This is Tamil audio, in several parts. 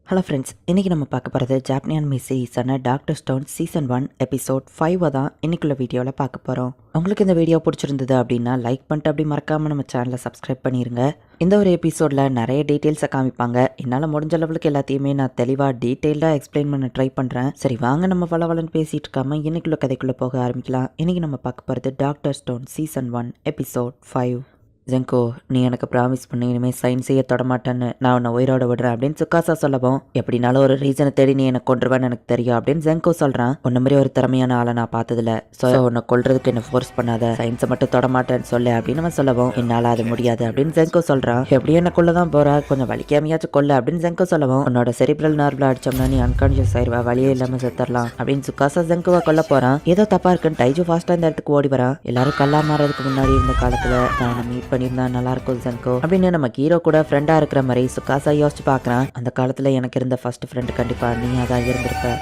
ஹலோ ஃப்ரெண்ட்ஸ், இன்றைக்கி நம்ம பார்க்க போகிறது ஜாப்பனியன் மிஸ் சீரிஸான டாக்டர் ஸ்டோன் சீசன் 1 எபிசோட் 5 தான் இன்னைக்குள்ள வீடியோவில் பார்க்க போகிறோம். உங்களுக்கு இந்த வீடியோ பிடிச்சிருந்தது அப்படின்னா லைக் பண்ணிட்டு அப்படி மறக்காமல் நம்ம சேனலை சப்ஸ்கிரைப் பண்ணிடுங்க. இந்த ஒரு எபிசோடில் நிறைய டீட்டெயில்ஸை காமிப்பாங்க. என்னால் முடிஞ்ச லெவலுக்கு எல்லாத்தையுமே நான் தெளிவாக டீட்டெயில்டாக எக்ஸ்பிளைன் பண்ண ட்ரை பண்ணுறேன். சரி வாங்க நம்ம வளவலன்னு பேசிகிட்டு இருக்காம இன்னைக்குள்ள கதைக்குள்ளே போக ஆரம்பிக்கலாம். இன்றைக்கி நம்ம பார்க்க போகிறது டாக்டர் ஸ்டோன் சீசன் 1 எபிசோட் 5. ஜெங்கோ, நீ எனக்கு ப்ராமிஸ் பண்ணி இனிமேல் சைன் செய்ய தொடமாட்டேன்னு நான் உன்னை உயிரோட விடுறேன் அப்படின்னு சுக்காசா சொல்லவும், எப்படினாலும் ஒரு ரீசனை தேடி நீ என்னை கொண்டுருவேன்னு எனக்கு தெரியும் அப்படின்னு ஜெங்கோ சொல்கிறான். உன்ன மாதிரி ஒரு திறமையான ஆளை நான் பார்த்ததில்ல. ஸோ உன்னை கொல்றதுக்கு என்ன ஃபோர்ஸ் பண்ணாத, சயின்ஸை மட்டும் தொடமாட்டேன்னு சொல்லு அப்படின்னு நம்ம சொல்லவும், என்னால் அது முடியாது அப்படின்னு ஜெங்கோ சொல்கிறான். எப்படி என்ன கொள்ள தான் போகிறா, கொஞ்சம் வலிக்காமையாச்சும் கொல்ல அப்படின்னு ஜெங்கோ சொல்லவும், உன்னோட செரிப்ரல் நர்வில் அடிச்சோம்னா நீ அன்கான்ஷியஸ் ஆயிடுவா, வழியே இல்லாமல் செத்துடலாம் அப்படின்னு சுக்காசா ஜெங்கோவை கொல்ல போகிறான். ஏதோ தப்பா இருக்குன்னு டைஜு ஃபாஸ்ட்டாக இந்த இடத்துக்கு ஓடி வரான். எல்லாரும் கல்லா மாறதுக்கு முன்னாடி இருந்த காலத்தில் நான் மீட் பண்ணியிருந்தா நல்லா இருக்கும் ஜெங்கோ அப்படின்னு நம்ம ஹீரோ கூட ஃப்ரெண்டா இருக்கிற மாதிரி சுக்காசா யோசிச்சு பார்க்கறான். அந்த காலத்துல எனக்கு இருந்த ஃபர்ஸ்ட் ஃப்ரெண்ட் கண்டிப்பா நீ அதான் இருந்திருப்ப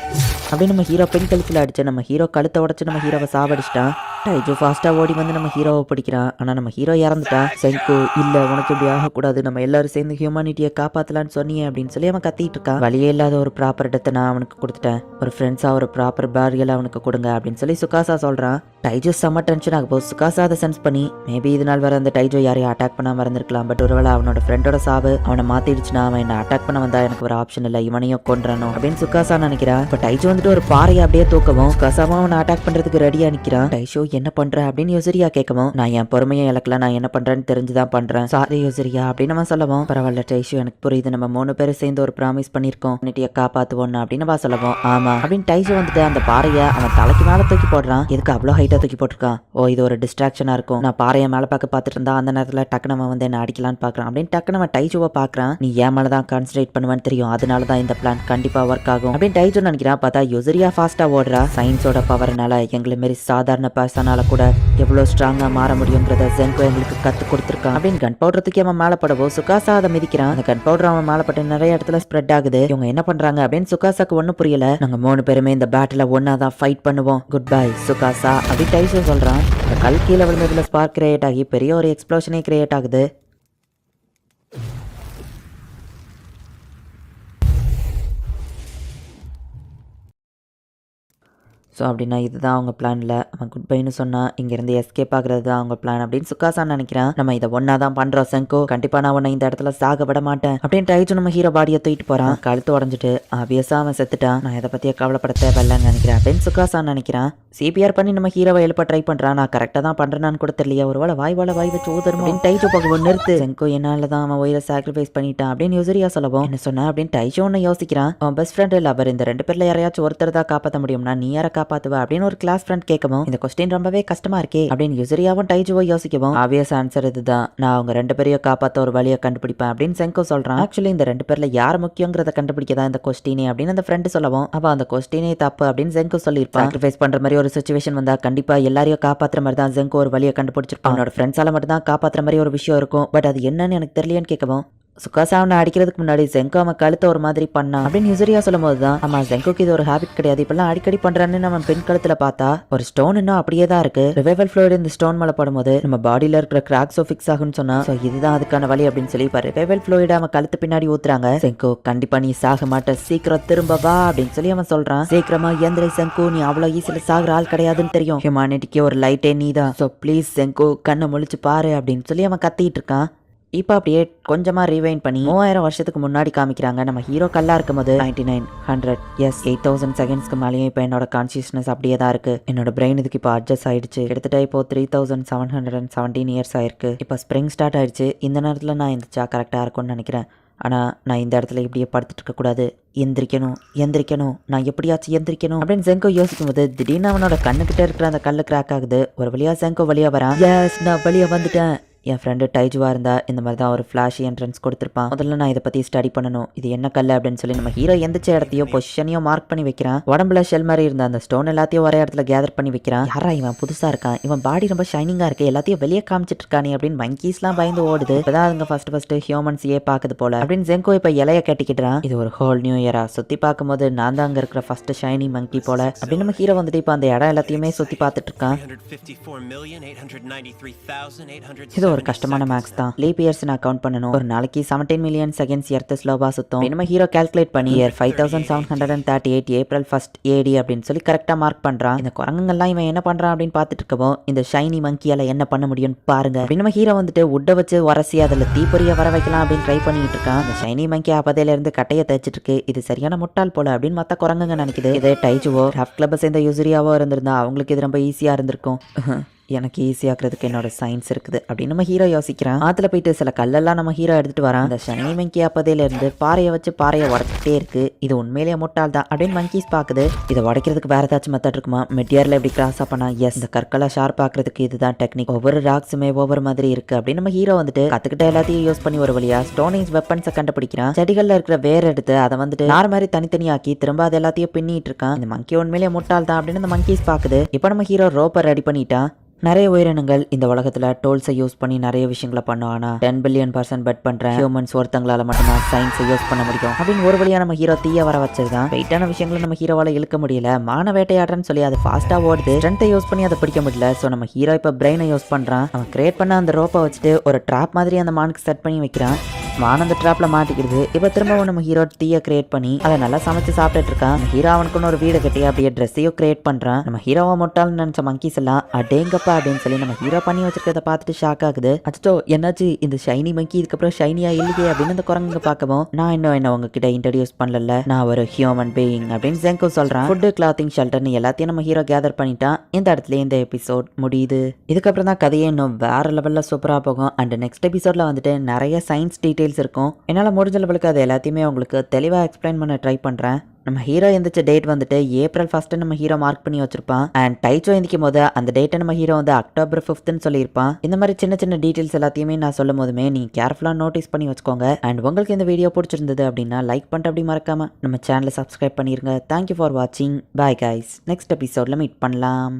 அப்படின்னு நம்ம ஹீரோ பெண் கழுத்துல அடிச்சு நம்ம ஹீரோ கழுத்தை உடச்சு நம்ம ஹீரோவை சாவடிச்சிட்டான். டைஜோ ஃபாஸ்டா ஓடி வந்து நம்ம ஹீரோவை பிடிக்கிறான். ஆனா நம்ம ஹீரோ இறந்துட்டான். ஜெங்கோ, இல்ல உனக்கு இப்படி ஆகக்கூடாது, நம்ம எல்லாரும் சேர்ந்து ஹியூமனிட்டியை காப்பாத்தலான்னு சொன்னியே அப்படின்னு சொல்லி அவன் கத்திட்டு இருக்கான். வழியே இல்லாத ஒரு ப்ராப்பர் இடத்தை நான் அவனுக்கு கொடுத்துட்டேன், ஒரு ஃப்ரெண்ட்ஸா ஒரு ப்ராப்பர் பேரியல் அவனுக்கு கொடுங்க அப்படின்னு சொல்லி சுக்காசா சொல்றான். டைஜோ செம்ம டென்ஷன் ஆக போது சுக்காசா அதை சென்ஸ் பண்ணி, மேபி இதனால் வர அந்த டைஜோ யாரையும் அட்டாக் பண்ணாம இருந்திருக்கலாம். பட் ஒருவேளை அவனோட ஃப்ரெண்டோட சாவு அவனை மாத்திடுச்சுன்னா அவன் என்ன அட்டாக் பண்ண வந்தா எனக்கு ஒரு ஆப்ஷன் இல்லை, இவனையும் கொன்றானோ அப்படின்னு சுக்காசா நினைக்கிறான். இப்போ டைஜோ வந்துட்டு ஒரு பாறையை அப்படியே தூக்கவும் சுக்காசாவும் அவனை அட்டாக் பண்றதுக்கு ரெடியா நிக்கிறான். டைஜோ என்ன பண்ற அப்படின்னு யோசரியா கேட்கவும், நான் என் பொறுமையை இழக்கல, நான் என்ன பண்றேன்னு தெரிஞ்சுதான் பண்றேன், சாரி யோசரியா அப்படின்னு நம்ம சொல்லவும், பரவாயில்ல டைஜோ எனக்கு புரியுது, நம்ம 3 பேரும் சேர்ந்து ஒரு ப்ராமிஸ் பண்ணிருக்கோம், யூனிட்டியை காப்பாத்துவோம் அப்படின்னு நம்ம சொல்லவும், ஆமா அப்படின்னு டைஜோ வந்துட்டு அந்த பாறையை அவன் தலைக்கு மேல தூக்கி போடுறான். இதுக்கு அவ்வளோ ஹைட்டா தூக்கி போட்டிருக்கான். ஓ, இது ஒரு டிஸ்ட்ராக்ஷனா இருக்கும், நான் பாறையை மேல பார்த்துட்டு இருந்தா அந்த நேரத்தில் டக்குனு அவன் வந்து என்ன அடிக்கலான்னு பாக்குறான் அப்படின்னு டக்குனு அவன் டைஜோவை பாக்குறான். நீ ஏன் மேலதான் கான்சன்ட்ரேட் பண்ணுவான்னு தெரியும், அதனாலதான் இந்த பிளான் கண்டிப்பா ஒர்க் ஆகும் அப்படின்னு டைஜோ நினைக்கிறான். பார்த்தா யூசரியா ஃபாஸ்டா ஓடுறா. சயின்ஸோட பவர்னால எங்களை மாரி சாதாரண பர்சனால கூட எவ்வளவு ஸ்ட்ராங்கா மாற முடியுங்கிறத ஜெங்கோ எங்களுக்கு கத்து கொடுத்துருக்கான் அப்படின்னு கன் பவுடர் தூக்கி அவன் மேல படவும் சுக்காசா அதை மிதிக்கிறான். அந்த கன் பவுடர் அவன் மேல பட்டு நிறைய இடத்துல ஸ்ப்ரெட் ஆகுது. இவங்க என்ன பண்றாங்க அப்படின்னு சுக்காசாக்கு ஒன்னும் புரியல. நாங்க 3 பேருமே இந்த பேட்டில ஒன்னாதான் ஃபைட் பண்ணுவோம், குட் பை சுக்காசா அப்படின்னு டைஜோ சொல்றான். இந்த கல் கீழே விழுந்ததுல ஸ்பார்க் கிரியேட் ஆகி பெரிய ஒரு எக்ஸ்ப்ளோஷனே கிரியேட் ஆகுது. ஸோ அப்படின்னா இதுதான் அவங்க பிளானில் அவன் குட் பைன்னு சொன்னா இங்கேருந்து எஸ்கேப் ஆகுறது தான் அவங்க பிளான் அப்படின்னு சுக்காசா நினைக்கிறான். நம்ம இதை ஒன்னா தான் பண்ணுறோம் செங்கோ, கண்டிப்பாக நான் உன்னை இந்த இடத்துல சாக விட மாட்டேன் அப்படின்னு டைஜு நம்ம ஹீரோ பாடியை தூக்கிட்டு போகிறான். கழுத்து உடஞ்சிட்டு ஆபியஸாக அவன் செத்துட்டான், நான் இதை பற்றியே கவலைப்பட தேவையில்லைன்னு நினைக்கிறேன் அப்படின்னு சுக்காசா நினைக்கிறான். சிபிஆர் பண்ணி நம்ம ஹீரோவை எழுப்ப ட்ரை பண்ணுறான். நான் கரெக்டாக தான் பண்ணுறேன்னு கூட தெரியல, ஒரு வேளை வாய் வச்சு ஊதரும் அப்படின்னு டைஜு பக்கம் நிறுத்து செங்கோ, என்னால தான் அவன் உயிரை சாக்ரிஃபைஸ் பண்ணிட்டான் அப்படின்னு யூசரியா சொல்லவும், என்ன சொன்னா அப்படின்னு டைஜு ஒன்று யோசிக்கிறான். அவன் பெஸ்ட் ஃப்ரெண்ட் இல்லை, அவர் இந்த 2 பேர்ல யாரையாச்சும் ஒருத்தர் தான் காப்பாற்ற முடியும்னா நீ யாரை காப்பாத்துவ அப்படின்னு ஒரு கிளாஸ் ஃப்ரெண்ட் கேட்கவும், இந்த கொஸ்டின் ரொம்பவே கஷ்டமா இருக்கே அப்படின்னு யூசரியாவும் டைஜுவோ யோசிக்கவும், ஆபியஸ் ஆன்சர் இதுதான், நான் அவங்க 2 பேரையும் காப்பாற்ற ஒரு வழியை கண்டுபிடிப்பேன் அப்படின்னு செங்கோ சொல்றான். ஆக்சுவலி இந்த 2 பேர்ல யார் முக்கியங்கிறத கண்டுபிடிக்கதான் இந்த கொஸ்டினே அப்படின்னு அந்த ஃப்ரெண்ட் சொல்லவும், அப்ப அந்த கொஸ்டினே தப்பு அப்படின்னு செங்கோ சொல்லியிருப்பான். சாக்ரிஃபைஸ் பண்ற மாதிரி ஒரு சுச்சுவேஷன் வந்தா கண்டிப்பா எல்லாரையும் காப்பாற்றுற மாதிரி தான் செங்கோ ஒரு வழியை கண்டுபிடிச்சிருப்பான். அவனோட ஃப்ரெண்ட்ஸால மட்டும் தான் காப்பாற்றுற மாதிரி ஒரு விஷயம் இருக்கும், பட் அது என்னன்னு எனக்கு தெரியலையான்னு கேட்கவும், சுக்காசா அவனை அடிக்கிறதுக்கு முன்னாடி ஜெங்கோ அவன் கழுத்தை ஒரு மாதிரி பண்ணான் அப்படின்னு யூசரியா சொல்லும் போதுதான், ஆமா ஜெங்கோக்கு இது ஒரு ஹேபிட் கிடையாது, இப்பெல்லாம் அடிக்கடி பண்றான்னு நம்ம பெண் கழுத்துல பார்த்தா ஒரு ஸ்டோன் இன்னும் அப்படியே தான் இருக்கு. ரிவைவல் ஃப்ளூயிட் இந்த ஸ்டோன் மேல படும்போது நம்ம பாடியில இருக்கிற கிராக்ஸோ ஃபிக்ஸ் ஆகும்னு சொன்னா, சோ இதுதான் அதுக்கான வழி அப்படின்னு சொல்லி இப்ப ரிவைவல் ஃப்ளூயிட் அவன் கழுத்து பின்னாடி ஊத்துறாங்க. ஜெங்கோ, கண்டிப்பா நீ சாக மாட்ட, சீக்கிரம் திரும்ப வா அப்படின்னு சொல்லி அவன் சொல்றான். சீக்கிரமா எந்திரை செங்கோ, நீ அவ்வளவு ஈஸியில சாகுற ஆள் கிடையாதுன்னு தெரியும், ஹியூமானிட்டிக்கு ஒரு லைட்டே நீதான், சோ ப்ளீஸ் செங்கோ கண்ணை முழிச்சு பாரு அப்படின்னு சொல்லி அவன் கத்திட்டு இருக்கான். இப்போ அப்படியே கொஞ்சமாக ரீவைண்ட் பண்ணி 3000 வருஷத்துக்கு முன்னாடி காமிக்கிறாங்க. நம்ம ஹீரோ கல்லா இருக்கும் போது 99 100 எஸ் 8000 செகண்ட்ஸ்க்கு மேலேயும் இப்போ என்னோட கான்சியஸ்னஸ் அப்படியே தான் இருக்கு. என்னோட பிரெயின் இதுக்கு இப்போ அட்ஜஸ்ட் ஆயிடுச்சு. கிட்டத்தட்ட இப்போ 3717 இயர்ஸ் ஆயிருக்கு. இப்போ ஸ்ப்ரிங் ஸ்டார்ட் ஆயிடுச்சு. இந்த நேரத்தில் நான் எந்திரிச்சா கரெக்டாக இருக்கும்னு நினைக்கிறேன். ஆனால் நான் இந்த இடத்துல இப்படியே படுத்துட்டு இருக்கக்கூடாது, எந்திரிக்கணும், நான் எப்படியாச்சும் எந்திரிக்கணும் அப்படின்னு ஜெங்கோ யோசிக்கும் போது திடீர்னு அவனோட கண்ணுக்கிட்ட இருக்கிற அந்த கல்லு கிராக் ஆகுது. ஒரு வழியா ஜெங்கோ வழியா வரான். எஸ், நான் வழியா வந்துட்டேன். என் ஃப்ரெண்டு டைஜுவா இருந்தா இந்த மாதிரி தான் ஒரு ஃபிளாஷ் என்ட்ரன்ஸ் கொடுத்துருப்பான். முதல்ல நான் இதை பத்தி ஸ்டடி பண்ணணும், இது என்ன கல் அப்படின்னு சொல்லி நம்ம ஹீரோ எந்திரிச்ச இடத்தையோ பொசிஷனையும் மார்க் பண்ணி வைக்கிறான். உடம்புல ஷெல் மாதிரி இருந்த அந்த ஸ்டோன் எல்லாத்தையும் ஒரே இடத்துல கேதர் பண்ணி வைக்கிறான். யாரா இவன் புதுசா இருக்கான், இவன் பாடி ரொம்ப ஷைனிங்கா இருக்கு, எல்லாத்தையும் வெளியே காமிச்சிட்டு இருக்கானே அப்படின்னு மங்கீஸ்லாம் பயந்து ஓடுது. இப்பதான் அதுங்க ஃபர்ஸ்ட் ஹியூமன்ஸையே பாக்குது போல அப்படின்னு ஜெங்கோ இப்ப இலைய கட்டிக்கிட்டான். இது ஒரு ஹோல் நியூ இயரா, சுத்தி பார்க்கும்போது நான் தான் அங்க இருக்கிற ஃபர்ஸ்ட் ஷைனி மங்கி போல அப்படின்னு நம்ம ஹீரோ வந்துட்டு இப்ப அந்த இடம் எல்லாத்தையுமே சுத்தி பார்த்துட்டு இருக்கான். இது ஒரு கஷ்டமான மேக்ஸ் தான். லீப் இயர்ஸ் நான் கவுண்ட் பண்ணணும். ஒரு நாளைக்கு 17 மில்லியன் செகண்ட்ஸ் எர்த் ஸ்லோவா சுத்தும். நம்ம ஹீரோ கால்குலேட் பண்ணி இயர் 5738 ஏப்ரல் 1 ஏடி அப்படின்னு சொல்லி கரெக்டா மார்க் பண்றான். இந்த குரங்குங்கள்லாம் இவன் என்ன பண்றான் அப்படின்னு பார்த்துட்டு இருக்கவோ இந்த ஷைனி மங்கியால என்ன பண்ண முடியும்னு பாருங்க. அப்படின்னு நம்ம ஹீரோ வந்துட்டு உட்ட வச்சு உரசி அதுல தீப்பொறிய வர வைக்கலாம் அப்படின்னு ட்ரை பண்ணிட்டு இருக்கான். இந்த ஷைனி மங்கி அப்பதையில இருந்து கட்டையை தேய்ச்சிட்டு இருக்கு. இது சரியான முட்டாள் போல அப்படின்னு மத்த குரங்குங்க நினைக்குது. இதே டைஜுவோ கிராஃப்ட் கிளப் சேர்ந்த யூசரியாவோ இருந்திருந்தா அவங்களுக்கு இது ரொம்ப ஈஸியா இருந்திருக்கும். எனக்கு ஈஸியாக்குறதுக்கு என்னோட சயின்ஸ் இருக்குது அப்படின்னு நம்ம ஹீரோ யோசிக்கிறான். ஆத்துல போயிட்டு சில கல்லெல்லாம் நம்ம ஹீரோ எடுத்துட்டு வரான். அந்த ஷைனி மங்கி அப்பதையில இருந்து பாறையை வச்சு பாறையை உடச்சிட்டே இருக்கு. இது உண்மையிலேயே முட்டாள் தான் அப்படின்னு மங்கீஸ் பாக்குது. இதை உடைக்கிறதுக்கு வேற ஏதாச்சும் மெத்தட் இருக்குமா? மெட்டியர்ல எப்படி கிராஸ் பண்ணா? எஸ், இந்த கற்களை ஷார்ப் ஆக்குறதுக்கு இதுதான் டெக்னிக். ஒவ்வொரு ராக்ஸுமே ஒவ்வொரு மாதிரி இருக்கு அப்படின்னு நம்ம ஹீரோ வந்துட்டு கத்துக்கிட்ட எல்லாத்தையும் யூஸ் பண்ணி ஒரு வழியா ஸ்டோனிங்ஸ் வெப்பன்ஸை கண்டுபிடிக்கிறான். செடிகள்ல இருக்கிற வேற எடுத்து அதை வந்துட்டு நார் மாதிரி தனித்தனியாக்கி திரும்ப அது எல்லாத்தையும் பின்னிட்டு இருக்கான். இந்த மங்கி உண்மையிலேயே முட்டாள் தான் அப்படின்னு இந்த மங்கீஸ் பாக்குது. இப்போ நம்ம ஹீரோ ரோப்பை ரெடி பண்ணிட்டான். நிறைய உயிரினங்கள் இந்த உலகத்துல டோல்ஸை யூஸ் பண்ணி நிறைய விஷயங்களை பண்ணுவானா 10 பில்லியன்% பெட் பண்றேன் ஹியூமன்ஸ் ஒருத்தங்களால மட்டும்தான் சயின்ஸை யூஸ் பண்ண முடியும் அப்படின்னு ஒரு வழியா நம்ம ஹீரோ தீய வர வச்சதுதான். வெயிட்டான விஷயங்களை நம்ம ஹீரோவால இழுக்க முடியல. மான வேட்டையாடுறன்னு சொல்லி அது ஃபாஸ்டா ஓடுது. ஸ்ட்ரென்த்தை யூஸ் பண்ணி அதை பிடிக்க முடியல. ஸோ நம்ம ஹீரோ இப்போ பிரெயினை யூஸ் பண்றான். அவன் கிரியேட் பண்ண அந்த ரோப்பை வச்சுட்டு ஒரு ட்ராப் மாதிரி அந்த மானுக்கு செட் பண்ணி வைக்கிறான். மான் அந்த ட்ராப்ல மாட்டிக்கிடுது. இப்போ திரும்பவும் நம்ம ஹீரோ தீய கிரியேட் பண்ணி அதை நல்லா சமைச்சு சாப்பிட்டுட்டு இருக்கான். ஹீரோ அவனுக்குன்னு ஒரு வீடு கட்டி அப்படியே ட்ரெஸ்ஸையும் கிரியேட் பண்றான். நம்ம ஹீரோவை முட்டாள்னு நினைச்ச மங்கீஸ் எல்லாம் அடேங்கப்பா அப்படின்னு சொல்லி நம்ம ஹீரோ பண்ணி வச்சிருக்கதை பார்த்துட்டு ஷாக் ஆகுது. அச்சோ என்னாச்சு இந்த ஷைனி மங்கி இதுக்கப்புறம் ஷைனியா இல்லையே அப்படின்னு அந்த குரங்குங்க பார்க்கவும் நான் இன்னும் என்ன உங்ககிட்ட இன்ட்ரடியூஸ் பண்ணல, நான் ஒரு ஹியூமன் பீயிங் அப்படின்னு ஜெங்கோ சொல்றான். ஃபுட்டு கிளாத்திங் ஷெல்டர்னு எல்லாத்தையும் நம்ம ஹீரோ கேதர் பண்ணிட்டான். இந்த இடத்துல இந்த எபிசோட் முடியுது. இதுக்கப்புறம் தான் கதையே இன்னும் வேற லெவல்ல சூப்பரா போகும். அண்ட் நெக்ஸ்ட் எபிசோட்ல வந்துட்டு நிறைய சயின்ஸ் டீடைல்ஸ் இருக்கும். என்னால் முடிஞ்ச லெவலுக்கு அது எல்லாத்தையுமே உங்களுக்கு தெளிவாக எக்ஸ்பிளைன் பண்ண ட்ரை பண்ணுறேன். நம்ம ஹீரோ எந்திரிச்ச டேட் வந்துட்டு ஏப்ரல் 1 நம்ம ஹீரோ மார்க் பண்ணி வச்சிருப்பான். அண்ட் டைச்சோ எந்திக்கும் போது அந்த டேட்டை நம்ம ஹீரோ வந்து அக்டோபர் 5ன்னு சொல்லியிருப்பான். இந்த மாதிரி சின்ன சின்ன டீட்டெயில்ஸ் எல்லாத்தையுமே நான் சொல்லும் போதுமே நீங்கள் கேர்ஃபுல்லாக நோட்டீஸ் பண்ணி வச்சுக்கோங்க. அண்ட் உங்களுக்கு இந்த வீடியோ பிடிச்சிருந்தது அப்படின்னா லைக் பண்ணிட்டு அப்படி மறக்காம நம்ம சேனலை சப்ஸ்கிரைப் பண்ணிருங்க. தேங்க்யூ ஃபார் வாட்சிங். Bye guys. நெக்ஸ்ட் எபிசோட்ல மீட் பண்ணலாம்.